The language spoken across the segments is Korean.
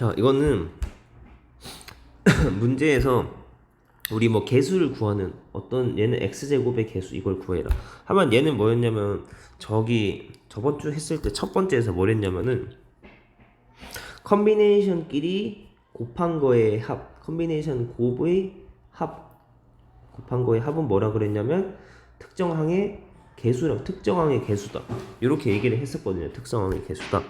자, 이거는 문제에서 우리 뭐 개수를 구하는 어떤 얘는 x제곱의 개수 이걸 구해라 하면 얘는 뭐였냐면 저번 주 했을 때 첫 번째에서 뭘 했냐면은 컨비네이션끼리 곱한 거의 합, 컨비네이션 곱의 합 곱한 거의 합은 뭐라 그랬냐면 특정항의 개수랑 특정항의 개수다 이렇게 얘기를 했었거든요. 특정항의 개수다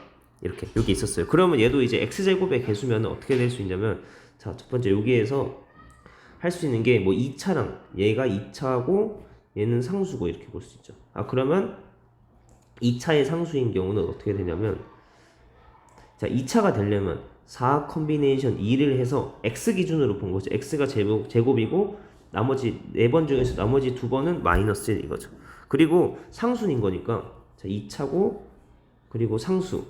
이렇게 여기 있었어요. 그러면 얘도 이제 x제곱의 개수면 어떻게 될 수 있냐면 자, 첫 번째 여기에서 할 수 있는 게 뭐 2차랑 얘가 2차고 얘는 상수고 이렇게 볼 수 있죠. 아, 그러면 2차의 상수인 경우는 어떻게 되냐면 자, 2차가 되려면 4 컨비네이션 2를 해서 x 기준으로 본 거죠. x가 제곱이고 나머지 4번 중에서 나머지 2번은 마이너스 1 이거죠. 그리고 상수인 거니까 자, 2차고 그리고 상수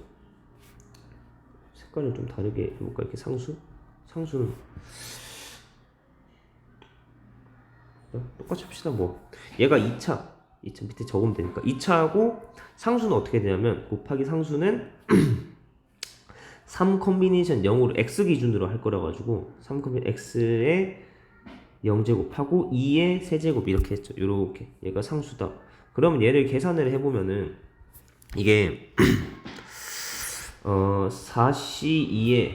색깔을 좀 다르게 해볼까? 이렇게 상수는 똑같이 합시다. 뭐 얘가 2차 밑에 적으면 되니까 2차하고 상수는 어떻게 되냐면 곱하기 상수는 3 컨비네이션 0으로 x 기준으로 할 거라 가지고 3 컨비네이션 x의 0제곱하고 2의 세제곱 이렇게 했죠. 요렇게 얘가 상수다. 그러면 얘를 계산을 해보면은 이게 4c2에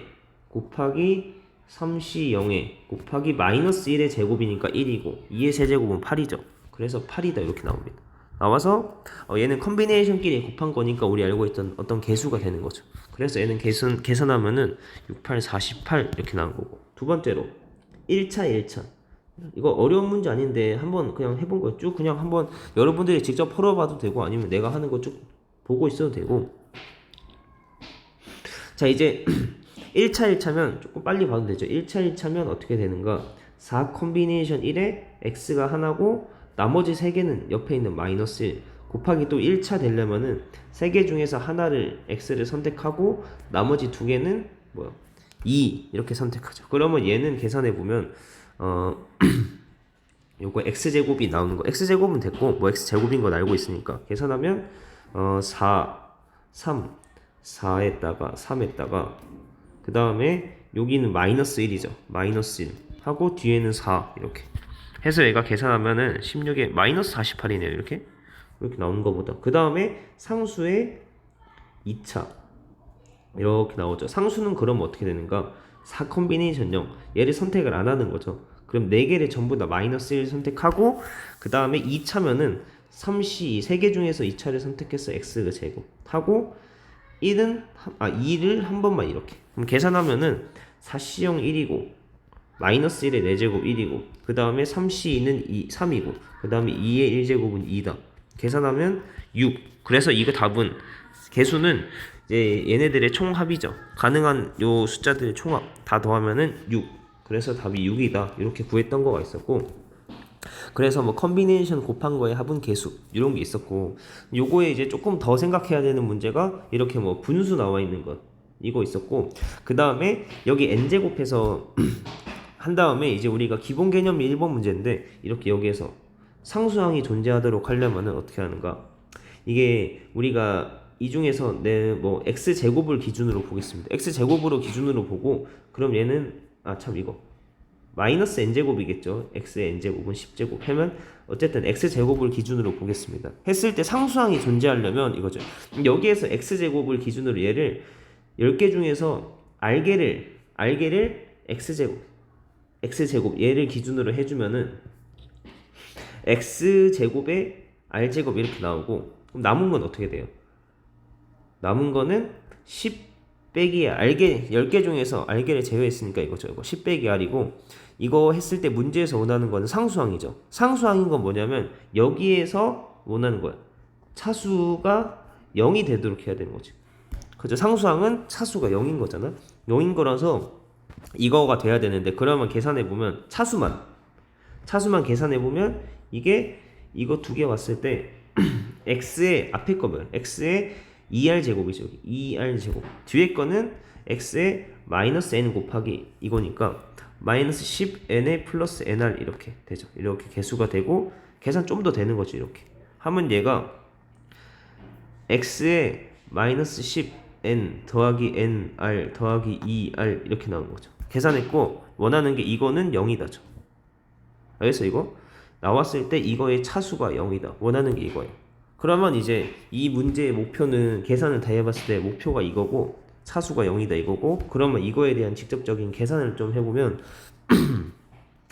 곱하기 3c 0에 곱하기 마이너스 1의 제곱이니까 1이고 2의 세제곱은 8이죠. 그래서 8이다 이렇게 나옵니다. 나와서 얘는 컨비네이션끼리 곱한 거니까 우리 알고 있던 어떤 개수가 되는 거죠. 그래서 얘는 계산하면은 6, 8, 48 이렇게 나온 거고. 두 번째로 1차 이거 어려운 문제 아닌데 한번 그냥 해본 거예요. 쭉 그냥 한번 여러분들이 직접 풀어봐도 되고 아니면 내가 하는 거 쭉 보고 있어도 되고. 자, 이제 1차면 조금 빨리 봐도 되죠. 1차면 어떻게 되는가? 4 컨비네이션 1에 x가 하나고 나머지 3개는 옆에 있는 마이너스 1 곱하기 또 1차 되려면은 3개 중에서 하나를 x를 선택하고 나머지 2개는 뭐야? 2 이렇게 선택하죠. 그러면 얘는 계산해 보면 요거 x제곱이 나오는 거. x제곱은 됐고 뭐 x제곱인 건 알고 있으니까 계산하면 4에다가 3에다가 그 다음에 여기는 마이너스 1이죠. 마이너스 1 하고 뒤에는 4 이렇게 해서 얘가 계산하면은 16에 마이너스 48이네요. 이렇게 나오는 거보다 그 다음에 상수의 2차 이렇게 나오죠. 상수는 그럼 어떻게 되는가? 4 컨비네이션 0 얘를 선택을 안 하는 거죠. 그럼 4개를 전부 다 마이너스 1 선택하고 그 다음에 2차면은 3c 3개 중에서 2차를 선택해서 x가 제곱 하고 2를 한 번만 이렇게 그럼 계산하면은 4c0 1이고 마이너스 1의 4제곱 1이고 그 다음에 3c2는 3이고 그 다음에 2의 1제곱은 2다. 계산하면 6. 그래서 이거 답은 개수는 이제 얘네들의 총합이죠. 가능한 요 숫자들의 총합 다 더하면은 6. 그래서 답이 6이다. 이렇게 구했던 거가 있었고 그래서 뭐 컨비네이션 곱한 거의 합은 개수 이런 게 있었고 요거에 이제 조금 더 생각해야 되는 문제가 이렇게 뭐 분수 나와 있는 것 이거 있었고 그 다음에 여기 n제곱해서 한 다음에 이제 우리가 기본 개념이 1번 문제인데 이렇게 여기에서 상수항이 존재하도록 하려면은 어떻게 하는가? 이게 우리가 이 중에서 내 뭐 x제곱을 기준으로 보겠습니다. x제곱으로 기준으로 보고 그럼 얘는 이거 마이너스 n제곱이겠죠. x의 n제곱은 10제곱 하면 어쨌든 x제곱을 기준으로 보겠습니다. 했을 때 상수항이 존재하려면 이거죠. 여기에서 x제곱을 기준으로 얘를 10개 중에서 알게를 x제곱 얘를 기준으로 해주면은 x제곱에 r제곱 이렇게 나오고 그럼 남은 건 어떻게 돼요? 남은 거는 10 빼기 알게 10개 중에서 알게를 제외했으니까 이거죠. 이거 10 빼기 r이고 이거 했을 때 문제에서 원하는 거는 상수항이죠. 상수항인 건 뭐냐면 여기에서 원하는 거야. 차수가 0이 되도록 해야 되는 거지. 그죠? 상수항은 차수가 0인 거잖아. 0인 거라서 이거가 돼야 되는데 그러면 계산해 보면 차수만 계산해 보면 이게 이거 두 개 왔을 때 x의 앞에 거면 x의 2r 제곱이죠. 2r 제곱. 뒤에 거는 x의 마이너스 n 곱하기 이거니까 마이너스 10n에 플러스 nr 이렇게 되죠. 이렇게 개수가 되고 계산 좀 더 되는 거죠. 이렇게 하면 얘가 x의 마이너스 10 10n 더하기 nr 더하기 2r 이렇게 나오는 거죠. 계산했고 원하는 게 이거는 0이다죠. 그래서 이거 나왔을 때 이거의 차수가 0이다. 원하는 게 이거예요. 그러면 이제 이 문제의 목표는 계산을 다 해봤을 때 목표가 이거고 차수가 0이다 이거고, 그러면 이거에 대한 직접적인 계산을 좀 해보면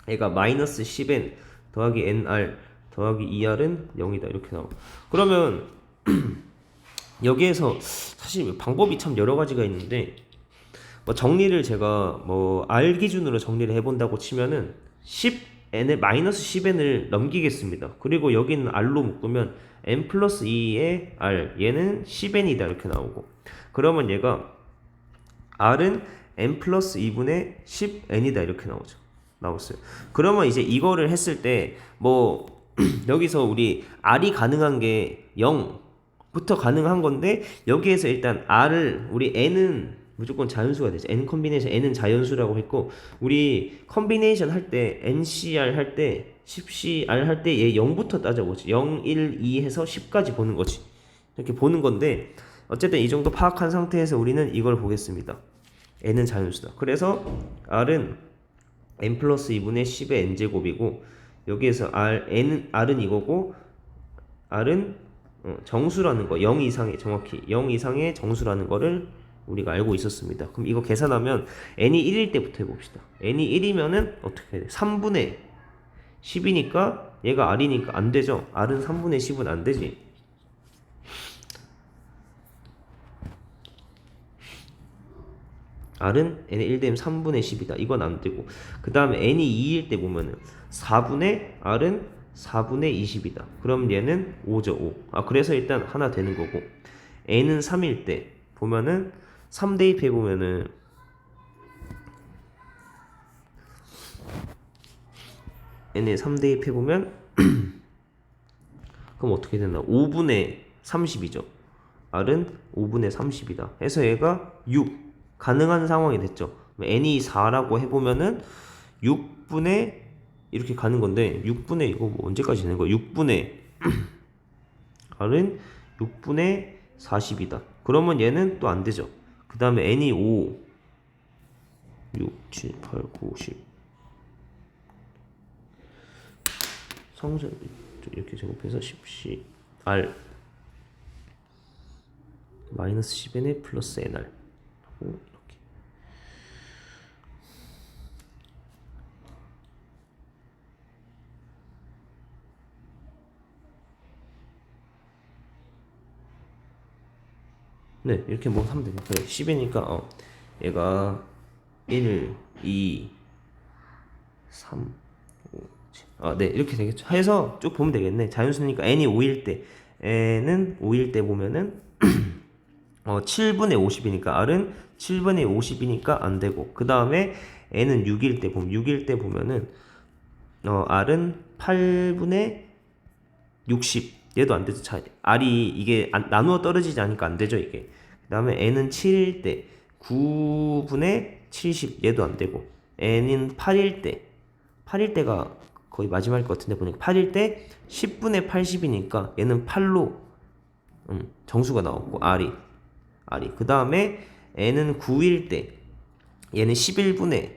얘가 마이너스 10n 더하기 nr 더하기 2r은 0이다 이렇게 나오고, 그러면 여기에서 사실 방법이 참 여러 가지가 있는데 뭐 정리를 제가 뭐 r 기준으로 정리를 해본다고 치면은 10n을 마이너스 10n을 넘기겠습니다. 그리고 여기는 r로 묶으면 n 플러스 2의 r, 얘는 10n이다 이렇게 나오고, 그러면 얘가 r은 n 플러스 2분의 10n이다 이렇게 나왔어요. 그러면 이제 이거를 했을 때 뭐 여기서 우리 r이 가능한 게 0부터 가능한 건데, 여기에서 일단 r을 우리 n은 무조건 자연수가 되죠. n 컨비네이션 n은 자연수라고 했고, 우리 컨비네이션 할 때 ncr 할 때 10cr 할 때 얘 0부터 따져보지. 0, 1, 2 해서 10까지 보는 거지. 이렇게 보는 건데 어쨌든 이 정도 파악한 상태에서 우리는 이걸 보겠습니다. n은 자연수다. 그래서 r은 n 플러스 2분의 10의 n제곱이고, 여기에서 r은 이거고 r은 정수라는 거, 0 이상의, 정확히 0 이상의 정수라는 거를 우리가 알고 있었습니다. 그럼 이거 계산하면 n이 1일 때부터 해봅시다. n이 1이면은 어떻게 해야 돼? 3분의 10이니까 얘가 r이니까 안 되죠. r은 3분의 10은 안 되지. r은 n이 1 되면 3분의 10이다. 이건 안 되고, 그 다음에 n이 2일 때 보면은 4분의 r은 4분의 20이다. 그럼 얘는 5죠, 5. 그래서 일단 하나 되는 거고, n은 3일 때 보면은 3 대입해 보면은 n에 3 대입해 보면 그럼 어떻게 되나? 5분의 30이죠. r은 5분의 30이다. 해서 얘가 6 가능한 상황이 됐죠. n이 4라고 해보면은 6분의 이렇게 가는 건데, 6분의 이거 뭐 언제까지 되는 거야? 6분의 r은 6분의 40이다. 그러면 얘는 또 안 되죠. 그 다음에 n이 5, 6, 7, 8, 9, 10 상수 이렇게 제곱해서 10c r 마이너스 10n에 플러스 nr 하고 이렇게. 네, 이렇게 뭐 하면 되니까 10이니까 얘가 1, 2, 3, 5, 네, 이렇게 되겠죠. 해서 쭉 보면 되겠네. 자연수니까 n이 5일 때, n은 5일 때 보면은 7분의 50이니까 r은 7분의 50이니까 안 되고, 그 다음에 n은 6일 때 보면 6일 때 보면은 r은 8분의 60, 얘도 안 되죠. r이 이게 나누어 떨어지지 않으니까 안 되죠, 이게. 그 다음에 n은 7일 때 9분의 70, 얘도 안 되고, n은 8일 때가 거의 마지막일 것 같은데 보니까 8일 때 10분의 80이니까 얘는 8로 정수가 나왔고, r이 그 다음에 n은 9일 때 얘는 11분의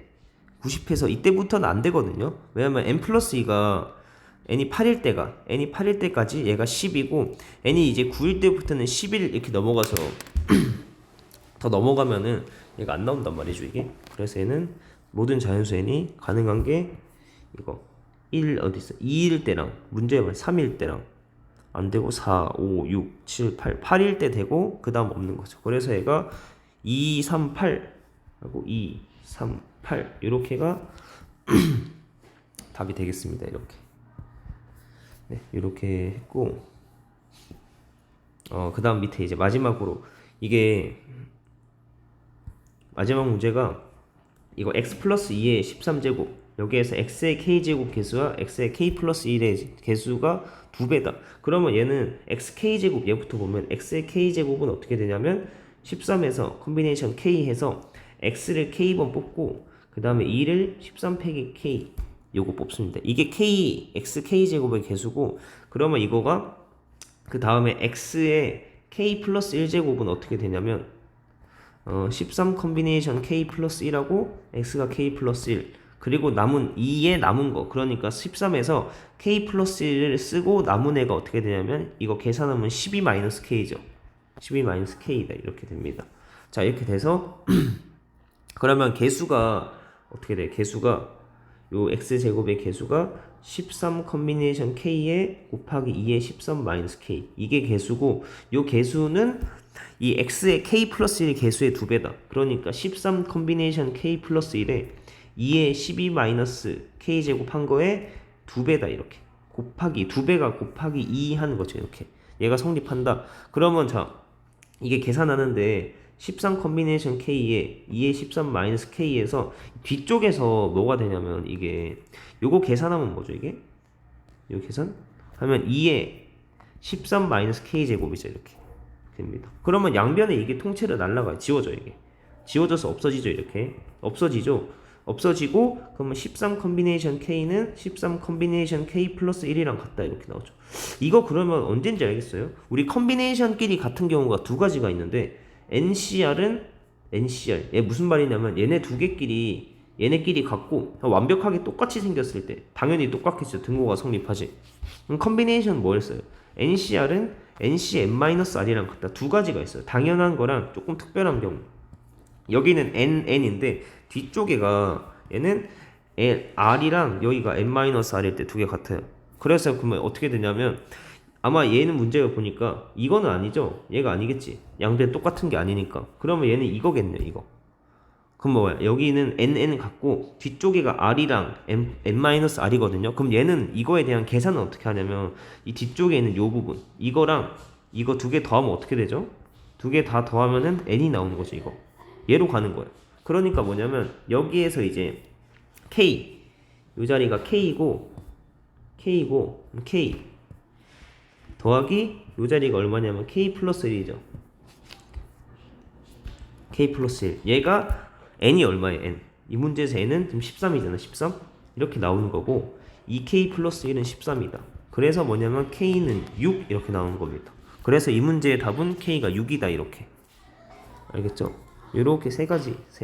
90해서 이때부터는 안 되거든요. 왜냐면 n 플러스 2가 n이 8일 때까지 얘가 10이고, n이 이제 9일 때부터는 11 이렇게 넘어가서 더 넘어가면은 얘가 안 나온단 말이죠, 이게. 그래서 얘는 모든 자연수 n이 가능한 게 이거 1 어디 있어? 2일 때랑 문제에 보면 3일 때랑 안 되고, 4, 5, 6, 7, 8, 8일 때 되고 그 다음 없는 거죠. 그래서 얘가 2, 3, 8 하고 2, 3, 8 이렇게가 답이 되겠습니다. 이렇게. 네, 이렇게 했고, 그 다음 밑에 이제 마지막으로 이게 마지막 문제가 이거 x 플러스 2의 13제곱, 여기에서 x의 k제곱 개수와 x의 k 플러스 1의 개수가 2배다. 그러면 얘는 xk제곱, 얘부터 보면 x의 k제곱은 어떻게 되냐면 13에서 컨비네이션 k 해서 x를 k번 뽑고, 그 다음에 2를 13 빼기 k 요거 뽑습니다. 이게 k, xk제곱의 개수고, 그러면 이거가 그 다음에 x의 k 플러스 1제곱은 어떻게 되냐면 13 컨비네이션 k 플러스 1하고 x가 k 플러스 1 그리고 남은 2에 남은 거 그러니까 13에서 k 플러스 1을 쓰고 남은 애가 어떻게 되냐면 이거 계산하면 12 마이너스 k죠. 12 마이너스 k다 이렇게 됩니다. 자 이렇게 돼서 그러면 개수가 어떻게 돼? 개수가 요 x제곱의 개수가 13 컨비네이션 k에 곱하기 2의 13 마이너스 k 이게 개수고 요 개수는 이 x의 k 플러스 1 개수의 2배다. 그러니까 13 컨비네이션 k 플러스 1에 2의 12 마이너스 k 제곱한 거에 2배다 이렇게 곱하기 2배가 곱하기 2 하는 거죠. 이렇게 얘가 성립한다. 그러면 자 이게 계산하는데 13 컨비네이션 k에 2의 13 마이너스 k에서 뒤쪽에서 뭐가 되냐면 이게 요거 계산하면 뭐죠 이게? 요 계산? 하면 2의 13 마이너스 k 제곱이죠 이렇게 됩니다. 그러면 양변에 이게 통째로 날라가요. 지워져 이게. 지워져서 없어지죠 이렇게. 없어지고 그러면 13 컨비네이션 k는 13 컨비네이션 k 플러스 1이랑 같다 이렇게 나오죠. 이거 그러면 언젠지 알겠어요? 우리 컨비네이션끼리 같은 경우가 두 가지가 있는데 NCR은 NCR 얘 무슨 말이냐면 얘네 두 개끼리 얘네끼리 같고 완벽하게 똑같이 생겼을 때 당연히 똑같겠죠. 등호가 성립하지. 그럼 컨비네이션 뭐였어요? NCR은 NCn-R이랑 같다. 두 가지가 있어요. 당연한 거랑 조금 특별한 경우. 여기는 NN인데 뒤쪽에가 얘는 R이랑 여기가 n-R일 때 두 개 같아요. 그래서 그러면 어떻게 되냐면 아마 얘는 문제가 보니까 이거는 아니죠. 얘가 아니겠지. 양변 똑같은 게 아니니까. 그러면 얘는 이거겠네요. 이거. 그럼 뭐야? 여기는 NN 같고 뒤쪽에가 R이랑 n-R이거든요. 그럼 얘는 이거에 대한 계산은 어떻게 하냐면 이 뒤쪽에 있는 요 부분 이거랑 이거 두 개 더하면 어떻게 되죠? 두 개 다 더하면은 N이 나오는 거죠. 이거. 얘로 가는 거예요. 그러니까 뭐냐면 여기에서 이제 K 이 자리가 K고 K 더하기 이 자리가 얼마냐면 K 플러스 1이죠. K 플러스 1 얘가 N이 얼마예요? N 이 문제에서 N은 지금 13이잖아. 13 이렇게 나오는 거고 이 K 플러스 1은 13이다. 그래서 뭐냐면 K는 6 이렇게 나오는 겁니다. 그래서 이 문제의 답은 K가 6이다 이렇게. 알겠죠? 이렇게 세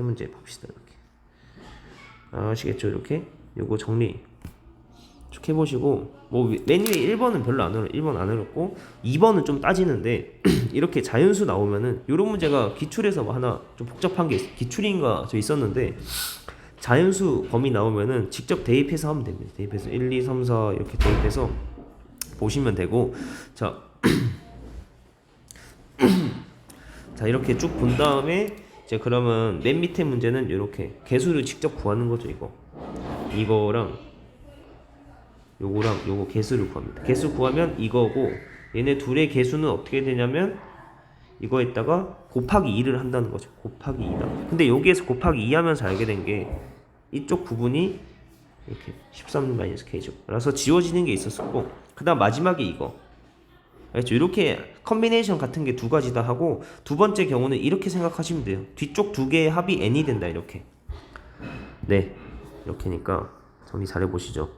문제 봅시다. 이렇게 아시겠죠? 이렇게 요거 정리 쭉 해보시고 뭐 맨 위에 1번은 별로 안 어려워. 1번 안 어렵고 2번은 좀 따지는데 이렇게 자연수 나오면은 요런 문제가 기출에서 뭐 하나 좀 복잡한 게 기출인가 저 있었는데 자연수 범위 나오면은 직접 대입해서 하면 됩니다. 대입해서 1, 2, 3, 4 이렇게 대입해서 보시면 되고 자 자 이렇게 쭉 본 다음에 이제 그러면 맨 밑에 문제는 이렇게 개수를 직접 구하는 거죠. 이거랑 요거랑 요거 개수를 구합니다. 개수 구하면 이거고 얘네 둘의 개수는 어떻게 되냐면 이거에다가 곱하기 2를 한다는 거죠. 곱하기 2다. 근데 여기에서 곱하기 2 하면서 알게 된 게 이쪽 부분이 이렇게 13-K죠. 그래서 지워지는 게 있었고 그 다음 마지막에 이거 알겠죠? 이렇게 컨비네이션 같은 게 두 가지다 하고 두 번째 경우는 이렇게 생각하시면 돼요. 뒤쪽 두 개의 합이 n이 된다 이렇게. 네 이렇게니까 정리 잘 해보시죠.